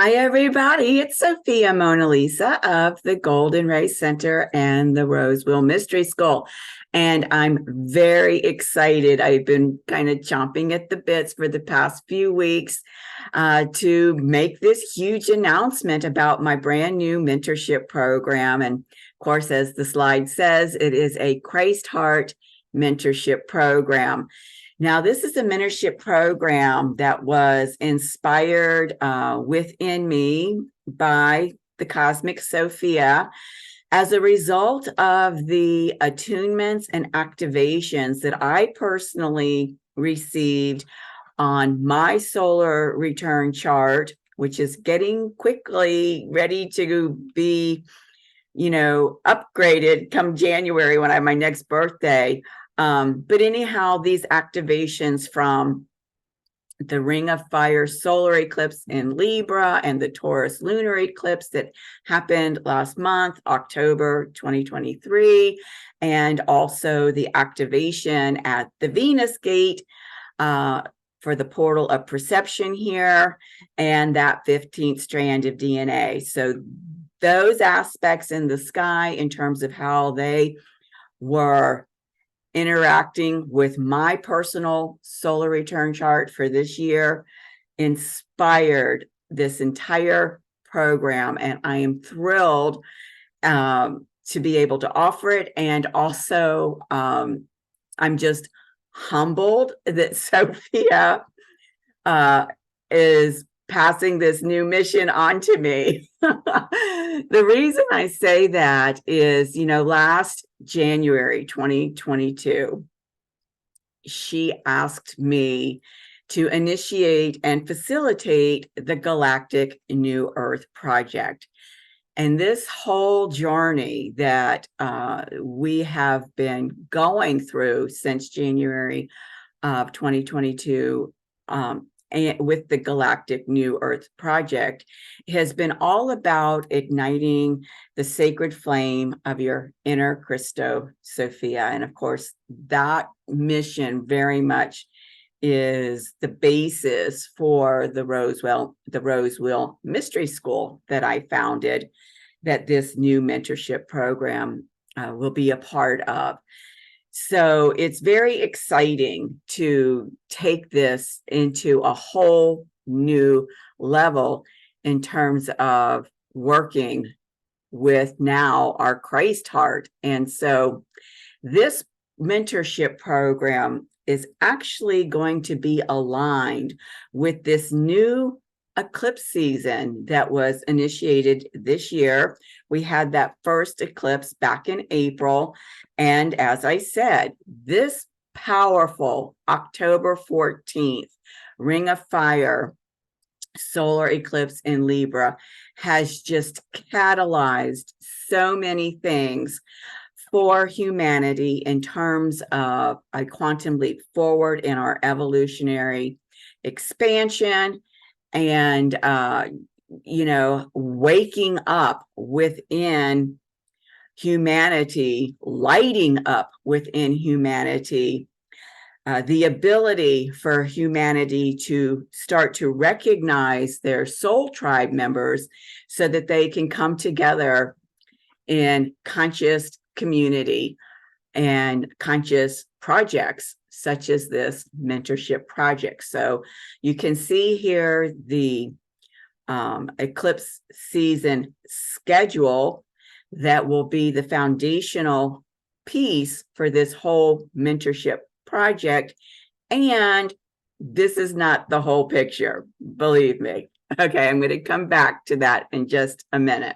Hi, everybody. It's Sophia Mona Lisa of the Golden Race Center and the Roseville Mystery School. And I'm very excited. I've been kind of chomping at the bits for the past few weeks to make this huge announcement about my brand new mentorship program. And of course, as the slide says, it is a Christ Heart mentorship program. Now, this is a mentorship program that was inspired within me by the Cosmic Sophia as a result of the attunements and activations that I personally received on my solar return chart, which is getting quickly ready to be, upgraded come January when I have my next birthday. But anyhow, these activations from the Ring of Fire solar eclipse in Libra and the Taurus lunar eclipse that happened last month, October 2023, and also the activation at the Venus gate for the portal of perception here, and that 15th strand of DNA. So those aspects in the sky in terms of how they were interacting with my personal solar return chart for this year inspired this entire program. And I am thrilled to be able to offer it. And also, I'm just humbled that Sophia is passing this new mission on to me. The reason I say that is, last January 2022, she asked me to initiate and facilitate the Galactic New Earth Project. And this whole journey that we have been going through since January of 2022, and with the Galactic New Earth Project, has been all about igniting the sacred flame of your inner Christo Sophia. And of course, that mission very much is the basis for the Roseville Mystery School that I founded, that this new mentorship program will be a part of. So it's very exciting to take this into a whole new level in terms of working with now our Christ heart. And so this mentorship program is actually going to be aligned with this new eclipse season that was initiated this year. We had that first eclipse back in April. And as I said, this powerful October 14th Ring of Fire solar eclipse in Libra has just catalyzed so many things for humanity in terms of a quantum leap forward in our evolutionary expansion and, waking up within humanity, lighting up within humanity, the ability for humanity to start to recognize their soul tribe members so that they can come together in conscious community and conscious projects such as this mentorship project. So you can see here the eclipse season schedule that will be the foundational piece for this whole mentorship project. And this is not the whole picture, believe me. Okay, I'm going to come back to that in just a minute.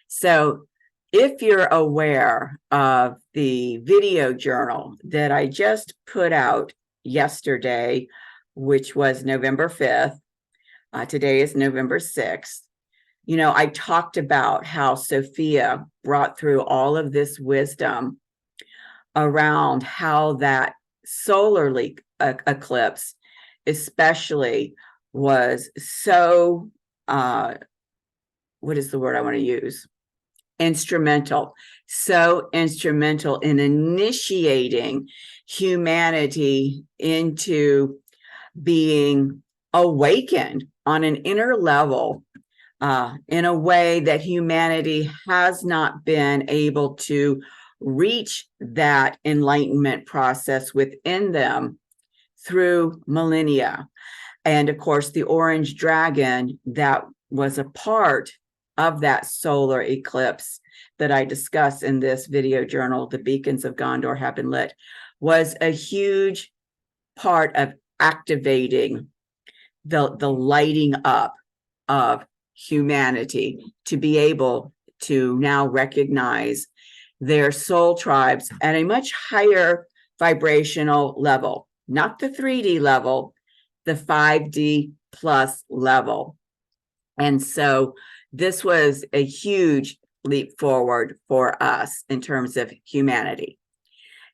So if you're aware of the video journal that I just put out yesterday, which was November 5th, today is November 6th, I talked about how Sophia brought through all of this wisdom around how that solar eclipse especially was so, what is the word I want to use? So instrumental in initiating humanity into being awakened on an inner level in a way that humanity has not been able to reach that enlightenment process within them through millennia. And of course, the orange dragon that was a part of that solar eclipse that I discuss in this video journal, The Beacons of Gondor Have Been Lit, was a huge part of activating the lighting up of humanity to be able to now recognize their soul tribes at a much higher vibrational level, not the 3D level, the 5D plus level. And so this was a huge leap forward for us in terms of humanity.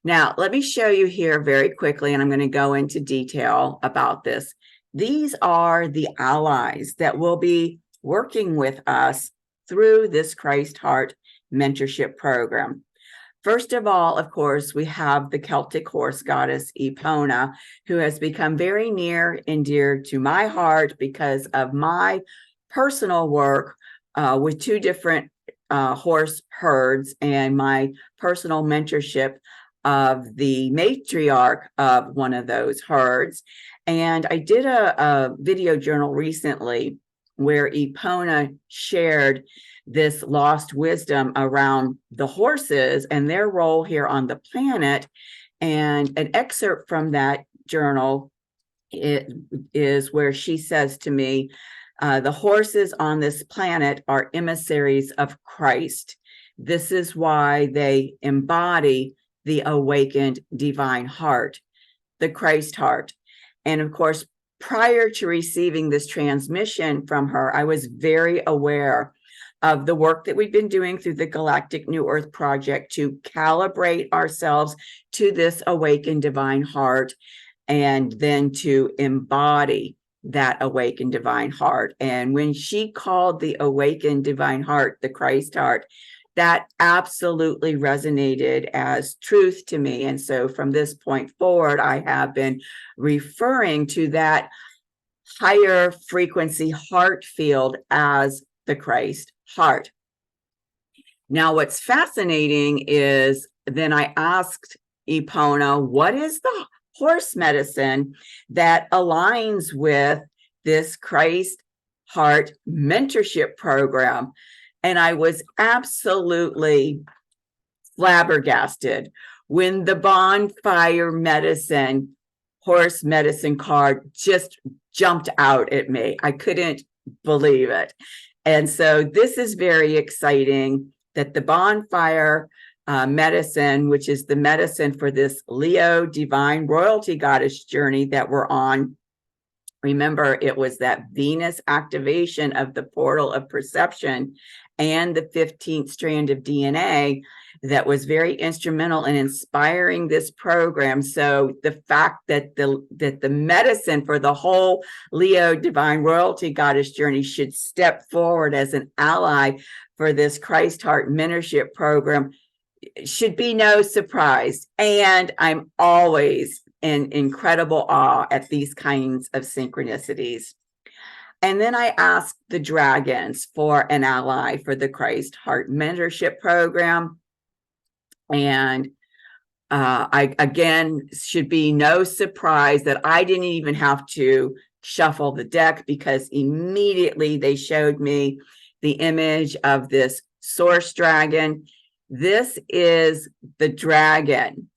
Now, let me show you here very quickly, and I'm going to go into detail about this. These are the allies that will be working with us through this Christ Heart Mentorship Program. First of all, of course, we have the Celtic horse goddess Epona, who has become very near and dear to my heart because of my personal work with two different horse herds and my personal mentorship of the matriarch of one of those herds. And I did a video journal recently where Epona shared this lost wisdom around the horses and their role here on the planet. And an excerpt from that journal is where she says to me, the horses on this planet are emissaries of Christ. This is why they embody the awakened divine heart, the Christ heart. And of course, prior to receiving this transmission from her, I was very aware of the work that we've been doing through the Galactic New Earth Project to calibrate ourselves to this awakened divine heart and then to embody that awakened divine heart. And when she called the awakened divine heart the Christ heart, that absolutely resonated as truth to me. And so from this point forward, I have been referring to that higher frequency heart field as the Christ heart. Now, what's fascinating is then I asked Epona, what is the horse medicine that aligns with this Christ Heart Mentorship Program? And I was absolutely flabbergasted when the bonfire medicine, horse medicine card just jumped out at me. I couldn't believe it. And so this is very exciting that the bonfire medicine, which is the medicine for this Leo divine royalty goddess journey that we're on. Remember, it was that Venus activation of the portal of perception and the 15th strand of DNA that was very instrumental in inspiring this program. So the fact that the medicine for the whole Leo divine royalty goddess journey should step forward as an ally for this Christ Heart Mentorship Program should be no surprise. And I'm always in incredible awe at these kinds of synchronicities. And then I asked the dragons for an ally for the Christ Heart Mentorship Program. And I, again, should be no surprise that I didn't even have to shuffle the deck because immediately they showed me the image of this source dragon. This is the dragon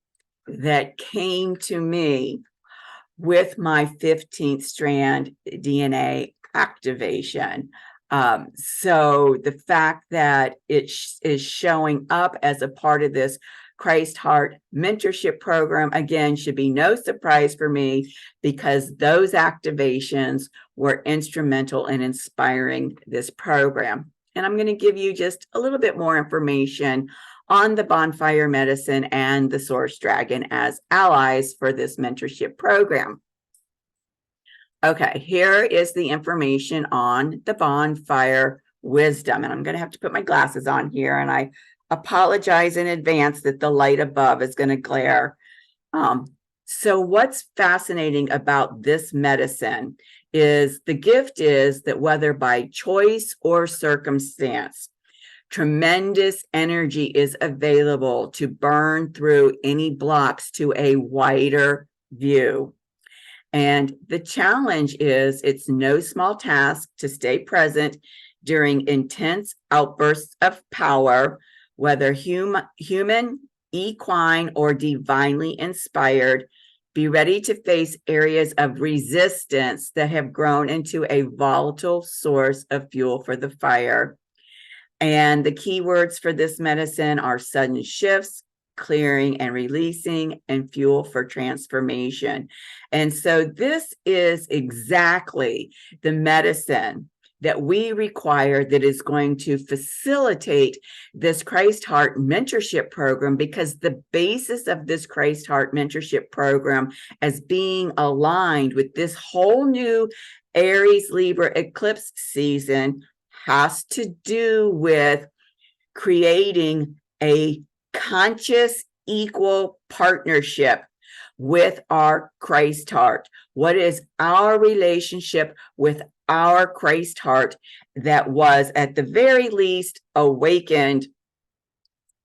that came to me with my 15th strand DNA activation. So the fact that it is showing up as a part of this Christ Heart Mentorship Program, again, should be no surprise for me because those activations were instrumental in inspiring this program. And I'm going to give you just a little bit more information on the bonfire medicine and the source dragon as allies for this mentorship program. Okay, here is the information on the bonfire wisdom. And I'm going to have to put my glasses on here. And I apologize in advance that the light above is going to glare. So what's fascinating about this medicine is the gift is that whether by choice or circumstance, tremendous energy is available to burn through any blocks to a wider view. And the challenge is it's no small task to stay present during intense outbursts of power, whether human, equine, or divinely inspired. Be ready to face areas of resistance that have grown into a volatile source of fuel for the fire. And the key words for this medicine are sudden shifts, clearing and releasing, and fuel for transformation. And so this is exactly the medicine that we require that is going to facilitate this Christ Heart Mentorship Program, because the basis of this Christ Heart Mentorship Program as being aligned with this whole new Aries Libra eclipse season has to do with creating a conscious, equal partnership with our Christ heart. What is our relationship with our Christ heart that was at the very least awakened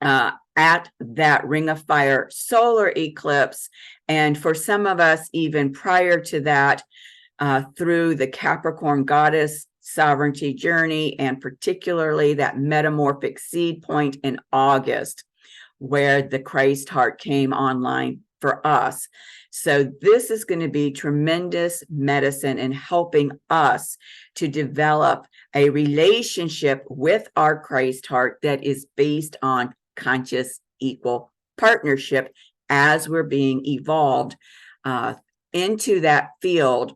at that Ring of Fire solar eclipse, and for some of us even prior to that, through the Capricorn goddess sovereignty journey, and particularly that metamorphic seed point in August, where the Christ heart came online for us. So this is going to be tremendous medicine in helping us to develop a relationship with our Christ heart that is based on conscious, equal partnership as we're being evolved into that field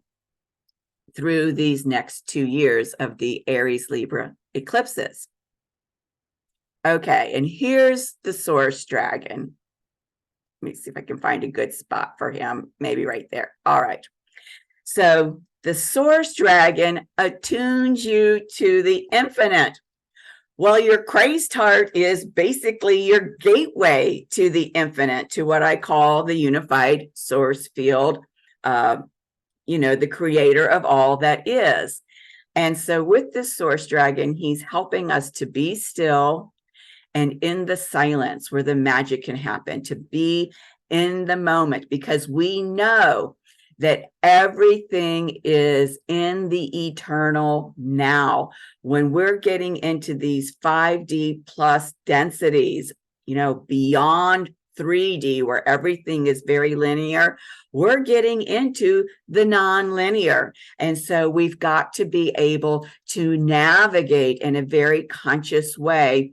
through these next 2 years of the Aries Libra eclipses. Okay, and here's the source dragon. Let me see if I can find a good spot for him, maybe right there. All right. So the source dragon attunes you to the infinite. Well, your Christ heart is basically your gateway to the infinite, to what I call the unified source field, the creator of all that is. And so with this source dragon, he's helping us to be still and in the silence where the magic can happen, to be in the moment, because we know that everything is in the eternal now. When we're getting into these 5D plus densities, beyond 3D, where everything is very linear, we're getting into the non-linear. And so we've got to be able to navigate in a very conscious way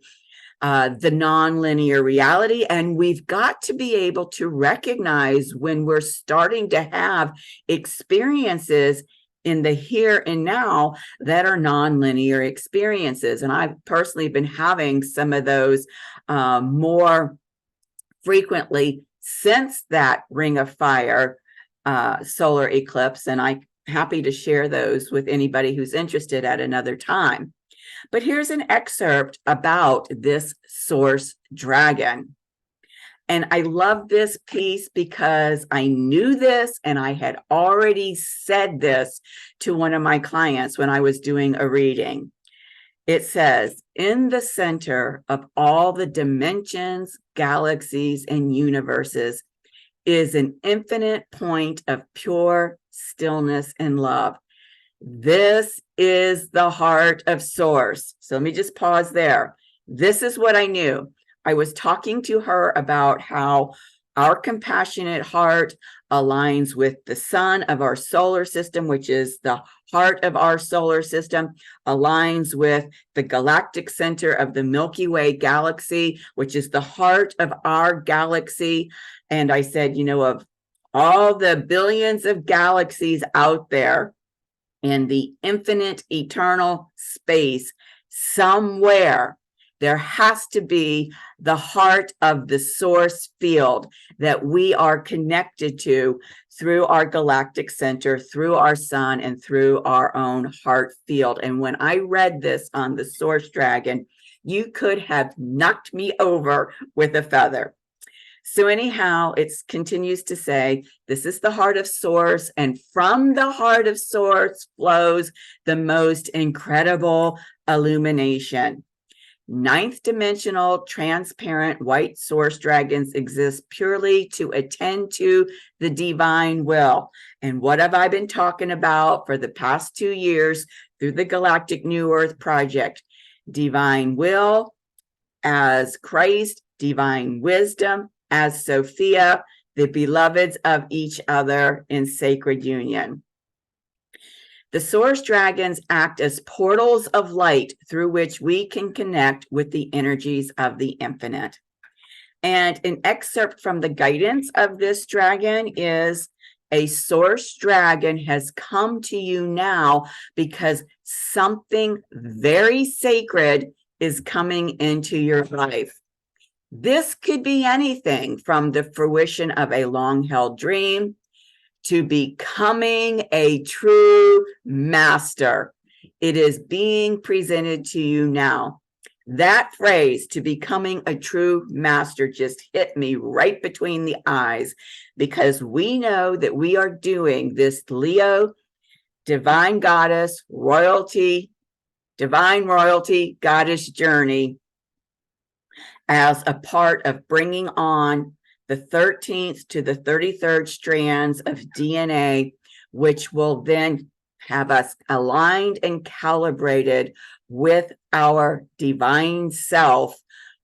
the non-linear reality. And we've got to be able to recognize when we're starting to have experiences in the here and now that are non-linear experiences. And I've personally been having some of those more frequently since that Ring of Fire solar eclipse. And I'm happy to share those with anybody who's interested at another time. But here's an excerpt about this source dragon. And I love this piece because I knew this, and I had already said this to one of my clients when I was doing a reading. It says, in the center of all the dimensions, galaxies, and universes is an infinite point of pure stillness and love. This is the heart of Source. So let me just pause there. This is what I knew. I was talking to her about how our compassionate heart aligns with the sun of our solar system, which is the heart of our solar system, aligns with the galactic center of the Milky Way galaxy, which is the heart of our galaxy. And I said, of all the billions of galaxies out there, in the infinite eternal space, somewhere there has to be the heart of the source field that we are connected to through our galactic center, through our sun, and through our own heart field. And when I read this on the source dragon, you could have knocked me over with a feather. So anyhow, it continues to say, this is the heart of source, and from the heart of source flows the most incredible illumination. Ninth dimensional transparent white source dragons exist purely to attend to the divine will. And what have I been talking about for the past 2 years through the Galactic New Earth Project? Divine will as Christ, divine wisdom as Sophia, the beloveds of each other in sacred union. The source dragons act as portals of light through which we can connect with the energies of the infinite. And an excerpt from the guidance of this dragon is, a source dragon has come to you now because something very sacred is coming into your life. This could be anything from the fruition of a long-held dream to becoming a true master. It is being presented to you now. That phrase, to becoming a true master, just hit me right between the eyes, because we know that we are doing this Leo, divine goddess, royalty, divine royalty, goddess journey as a part of bringing on the 13th to the 33rd strands of DNA, which will then have us aligned and calibrated with our divine self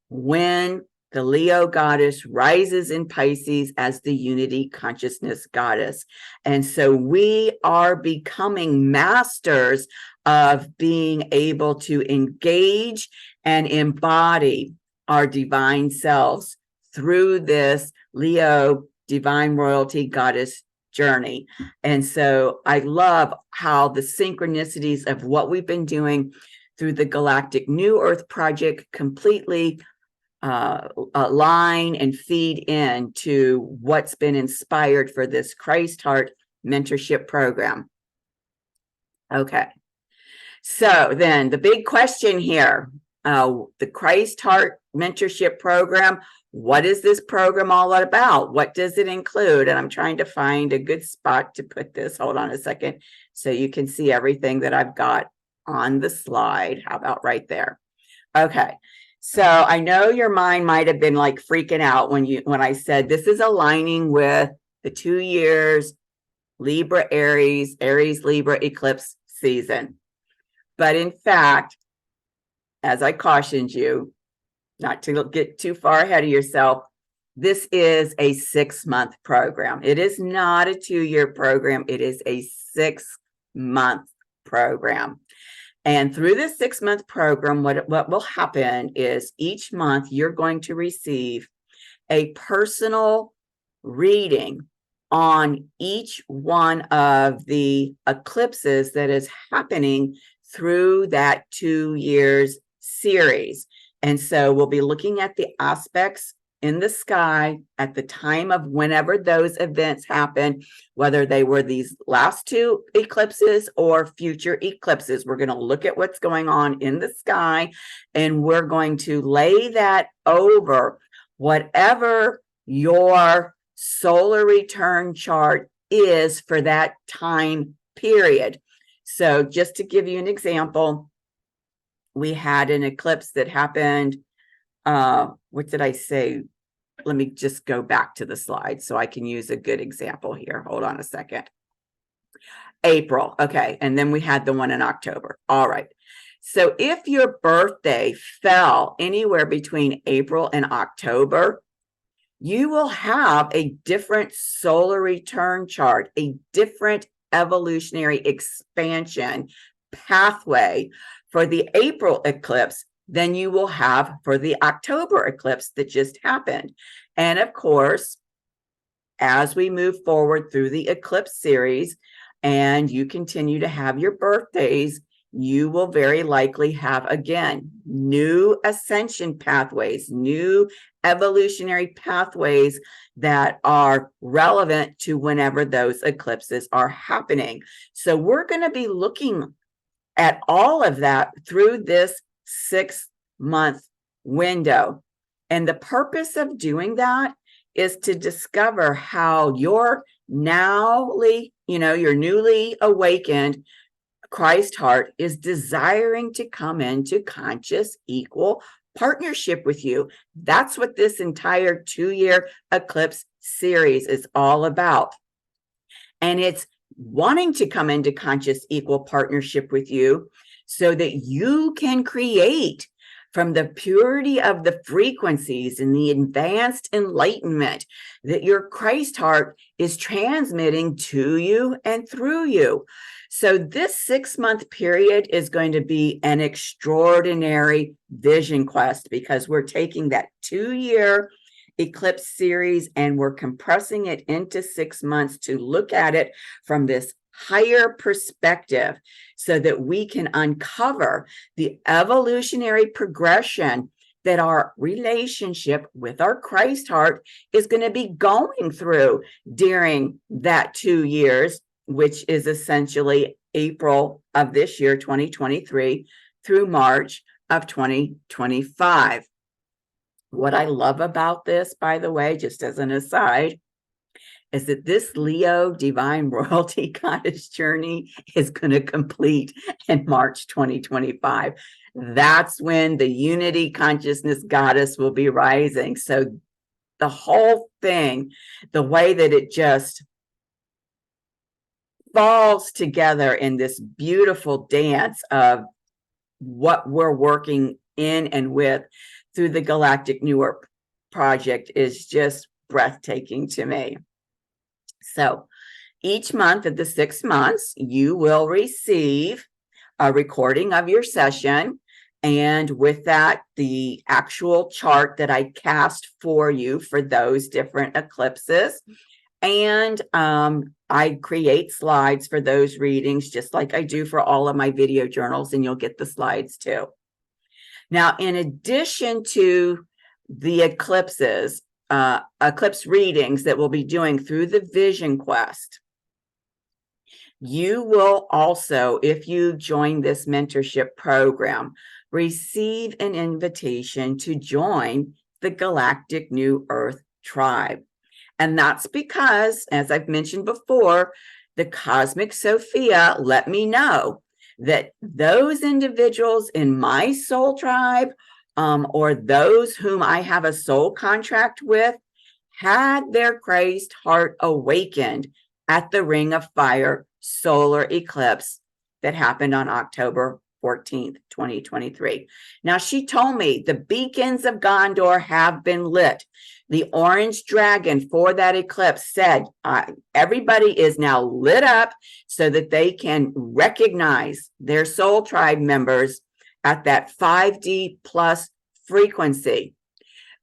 when the Leo goddess rises in Pisces as the unity consciousness goddess. And so we are becoming masters of being able to engage and embody our divine selves through this Leo divine royalty goddess journey. And so I love how the synchronicities of what we've been doing through the Galactic New Earth Project completely align and feed into what's been inspired for this Christ Heart mentorship program. Okay. So then the big question here, the Christ Heart mentorship program, what is this program all about? What does it include? And I'm trying to find a good spot to put this. Hold on a second, so you can see everything that I've got on the slide. How about right there? Okay. So I know your mind might have been like freaking out when I said this is aligning with the 2 years Libra, Aries, Aries, Libra eclipse season. But in fact, as I cautioned you, not to get too far ahead of yourself, this is a 6-month program. It is not a 2-year program. It is a 6-month program. And through this 6-month program, what will happen is each month you're going to receive a personal reading on each one of the eclipses that is happening through that 2 years series. And so we'll be looking at the aspects in the sky at the time of whenever those events happen, whether they were these last 2 eclipses or future eclipses. We're going to look at what's going on in the sky, and we're going to lay that over whatever your solar return chart is for that time period. So just to give you an example, we had an eclipse that happened, what did I say? Let me just go back to the slide so I can use a good example here. Hold on a second. April, okay, and then we had the one in October. All right. So if your birthday fell anywhere between April and October, you will have a different solar return chart, a different evolutionary expansion pathway for the April eclipse than you will have for the October eclipse that just happened. And of course, as we move forward through the eclipse series and you continue to have your birthdays, you will very likely have, again, new ascension pathways, new evolutionary pathways that are relevant to whenever those eclipses are happening. So we're going to be looking at all of that through this 6-month window. And the purpose of doing that is to discover how your your newly awakened Christ heart is desiring to come into conscious, equal partnership with you. That's what this entire 2-year eclipse series is all about. And it's wanting to come into conscious, equal partnership with you so that you can create from the purity of the frequencies and the advanced enlightenment that your Christ heart is transmitting to you and through you. So this 6-month period is going to be an extraordinary vision quest, because we're taking that 2-year eclipse series and we're compressing it into 6 months to look at it from this higher perspective so that we can uncover the evolutionary progression that our relationship with our Christ heart is going to be going through during that 2 years, which is essentially April of this year, 2023, through March of 2025. What I love about this, by the way, just as an aside, is that this Leo divine royalty goddess journey is going to complete in March 2025. That's when the unity consciousness goddess will be rising. So the whole thing, the way that it just falls together in this beautiful dance of what we're working in and with through the Galactic New Earth Project is just breathtaking to me. So each month of the 6 months, you will receive a recording of your session. And with that, the actual chart that I cast for you for those different eclipses. And I create slides for those readings, just like I do for all of my video journals, and you'll get the slides too. Now, in addition to the eclipses, eclipse readings that we'll be doing through the Vision Quest, you will also, if you join this mentorship program, receive an invitation to join the Galactic New Earth Tribe. And that's because, as I've mentioned before, the Cosmic Sophia let me know that those individuals in my soul tribe, or those whom I have a soul contract with, had their Christ heart awakened at the Ring of Fire solar eclipse that happened on October 14th, 2023. Now, she told me the beacons of Gondor have been lit. The orange dragon for that eclipse said everybody is now lit up so that they can recognize their soul tribe members at that 5D plus frequency.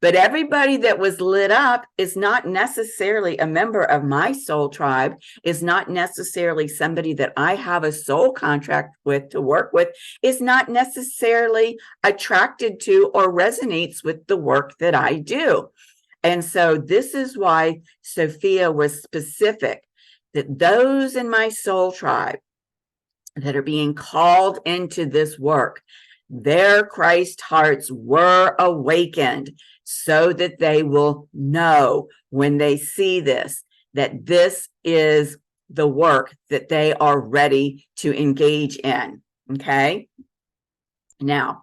But everybody that was lit up is not necessarily a member of my soul tribe, is not necessarily somebody that I have a soul contract with to work with, is not necessarily attracted to or resonates with the work that I do. And so this is why Sophia was specific, that those in my soul tribe that are being called into this work, their Christ hearts were awakened so that they will know when they see this, that this is the work that they are ready to engage in. Okay. Now,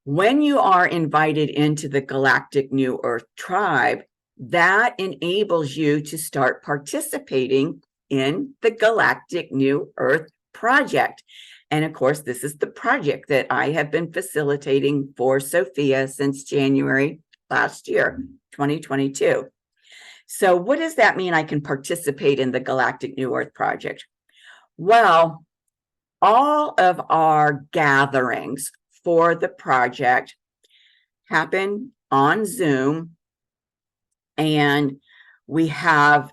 when you are invited into the Galactic New Earth Tribe, that enables you to start participating in the Galactic New Earth Project. And of course, this is the project that I have been facilitating for Sophia since January last year, 2022. So what does that mean I can participate in the Galactic New Earth Project? Well, all of our gatherings for the project happen on Zoom, and we have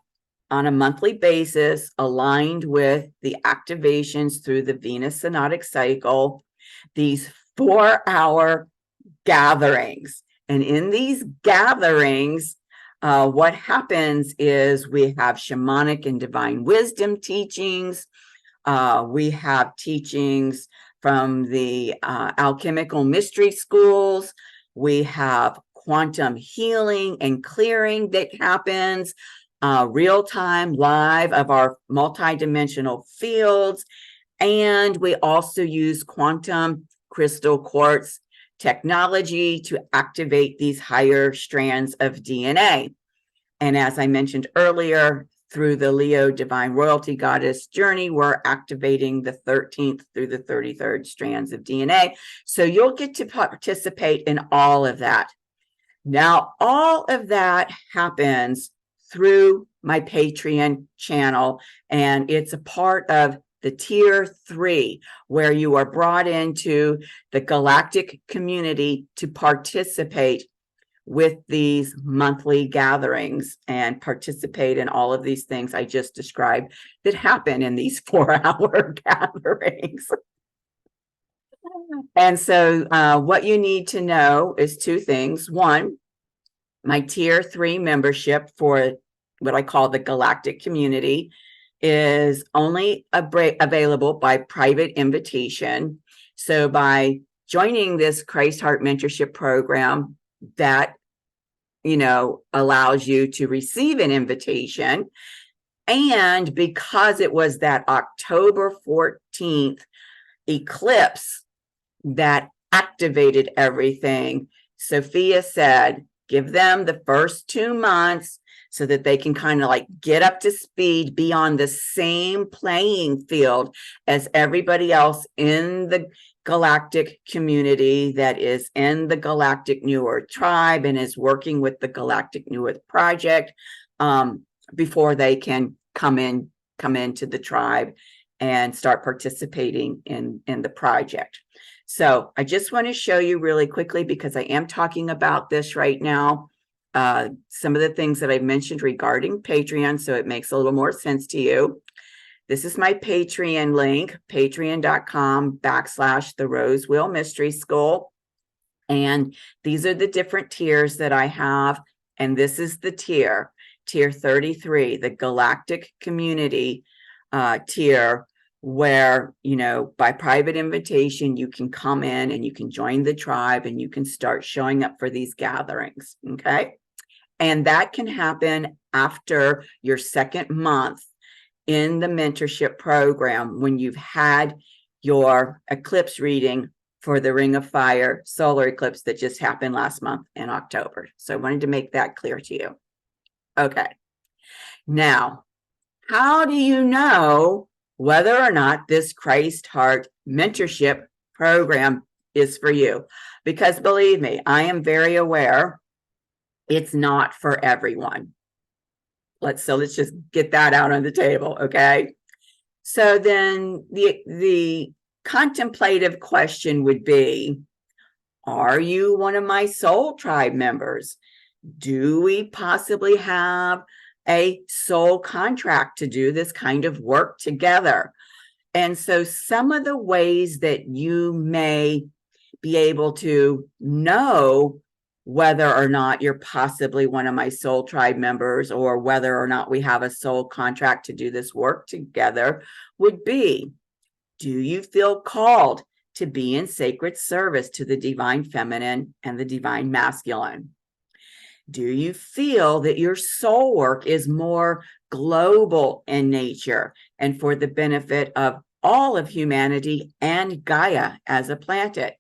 on a monthly basis, aligned with the activations through the Venus synodic cycle, these 4-hour gatherings. And in these gatherings, what happens is we have shamanic and divine wisdom teachings. We have teachings from the alchemical mystery schools. We have quantum healing and clearing that happens real time, live of our multidimensional fields. And we also use quantum crystal quartz technology to activate these higher strands of DNA. And as I mentioned earlier, through the Leo Divine Royalty Goddess journey, we're activating the 13th through the 33rd strands of DNA. So you'll get to participate in all of that. Now, all of that happens through my Patreon channel, and it's a part of the tier 3, where you are brought into the galactic community to participate with these monthly gatherings and participate in all of these things I just described that happen in these 4-hour gatherings. And so what you need to know is 2 things. One, my tier 3 membership for what I call the galactic community is only available by private invitation. So by joining this Christ Heart Mentorship program, that, you know, allows you to receive an invitation. And because it was that October 14th eclipse that activated everything, Sophia said, give them the first 2 months so that they can kind of like get up to speed, be on the same playing field as everybody else in the galactic community that is in the Galactic New Earth tribe and is working with the Galactic New Earth project before they can come into the tribe and start participating in the project. So I just want to show you really quickly, because I am talking about this right now, some of the things that I've mentioned regarding Patreon, so it makes a little more sense to you. This is my Patreon link, patreon.com/The Rose Wheel Mystery School. And these are the different tiers that I have. And this is the tier 33, the Galactic Community tier, where, you know, by private invitation, you can come in and you can join the tribe and you can start showing up for these gatherings. Okay. And that can happen after your 2nd month in the mentorship program, when you've had your eclipse reading for the Ring of Fire solar eclipse that just happened last month in October. So I wanted to make that clear to you. Okay. Now, how do you know whether or not this Christ Heart Mentorship program is for you? Because believe me, I am very aware it's not for everyone. Let's just get that out on the table, okay? So then the contemplative question would be, are you one of my soul tribe members? Do we possibly have a soul contract to do this kind of work together? And so some of the ways that you may be able to know whether or not you're possibly one of my soul tribe members, or whether or not we have a soul contract to do this work together, would be, do you feel called to be in sacred service to the divine feminine and the divine masculine? Do you feel that your soul work is more global in nature and for the benefit of all of humanity and Gaia as a planet?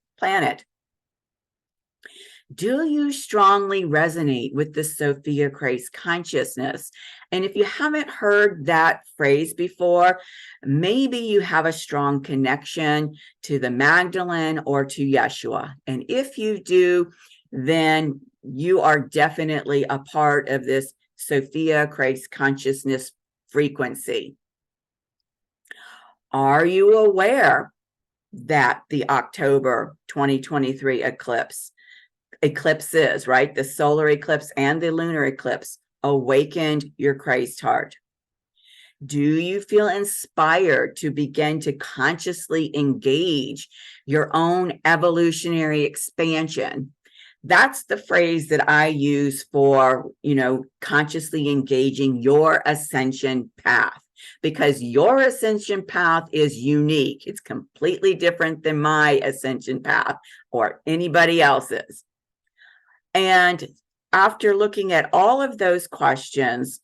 Do you strongly resonate with the Sophia Christ consciousness? And if you haven't heard that phrase before, maybe you have a strong connection to the Magdalene or to Yeshua. And if you do, then you are definitely a part of this Sophia Christ consciousness frequency. Are you aware that the October 2023 eclipses, right? The solar eclipse and the lunar eclipse awakened your Christ heart? Do you feel inspired to begin to consciously engage your own evolutionary expansion? That's the phrase that I use for, you know, consciously engaging your ascension path, because your ascension path is unique. It's completely different than my ascension path or anybody else's. And after looking at all of those questions,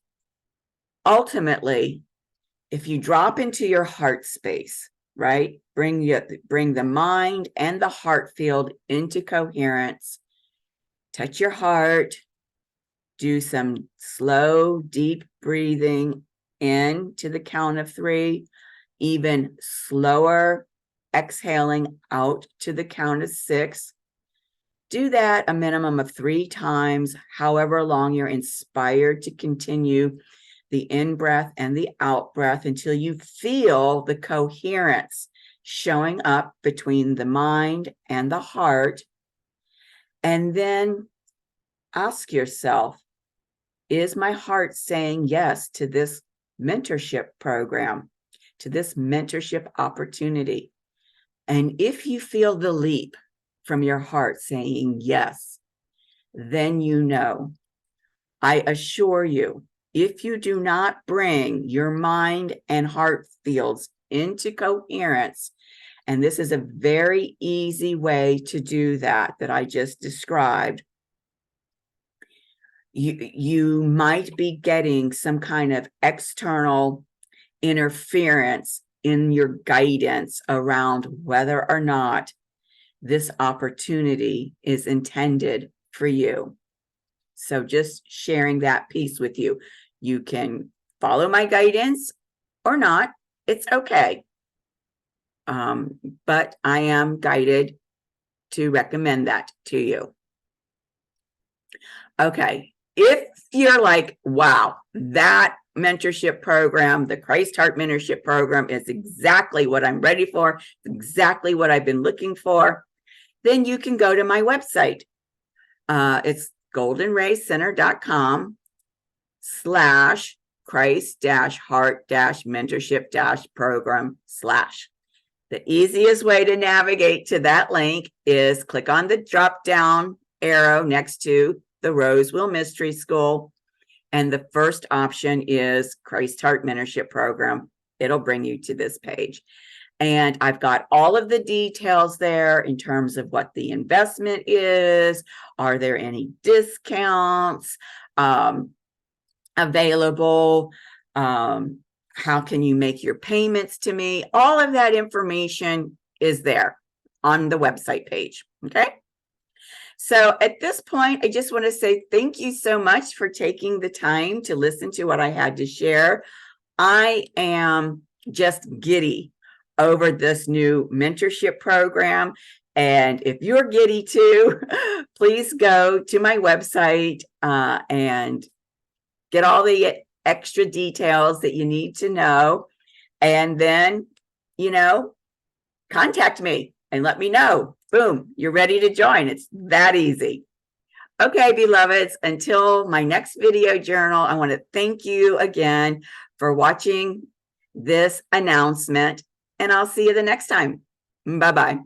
ultimately, if you drop into your heart space, right, bring the mind and the heart field into coherence, touch your heart, do some slow, deep breathing in to the count of 3, even slower exhaling out to the count of 6. Do that a minimum of 3 times, however long you're inspired to continue the in-breath and the out-breath until you feel the coherence showing up between the mind and the heart. And then ask yourself, is my heart saying yes to this mentorship program, to this mentorship opportunity? And if you feel the leap from your heart saying yes, then you know. I assure you, if you do not bring your mind and heart fields into coherence, and this is a very easy way to do that I just described, you might be getting some kind of external interference in your guidance around whether or not this opportunity is intended for you. So just sharing that piece with you. You can follow my guidance or not. It's okay. But I am guided to recommend that to you. Okay. If you're like, wow, that mentorship program, the Christ Heart Mentorship Program is exactly what I'm ready for, exactly what I've been looking for, then you can go to my website. It's goldenraycenter.com/Christ-heart-mentorship-program/. The easiest way to navigate to that link is click on the drop down arrow next to the Rosewheel Mystery School. And the first option is Christ Heart Mentorship Program. It'll bring you to this page. And I've got all of the details there in terms of what the investment is. Are there any discounts available? How can you make your payments to me? All of that information is there on the website page. Okay. So at this point, I just want to say thank you so much for taking the time to listen to what I had to share. I am just giddy over this new mentorship program. And if you're giddy too, please go to my website and get all the extra details that you need to know. And then, contact me and let me know. Boom, you're ready to join. It's that easy. Okay, beloveds, until my next video journal, I want to thank you again for watching this announcement, and I'll see you the next time. Bye-bye.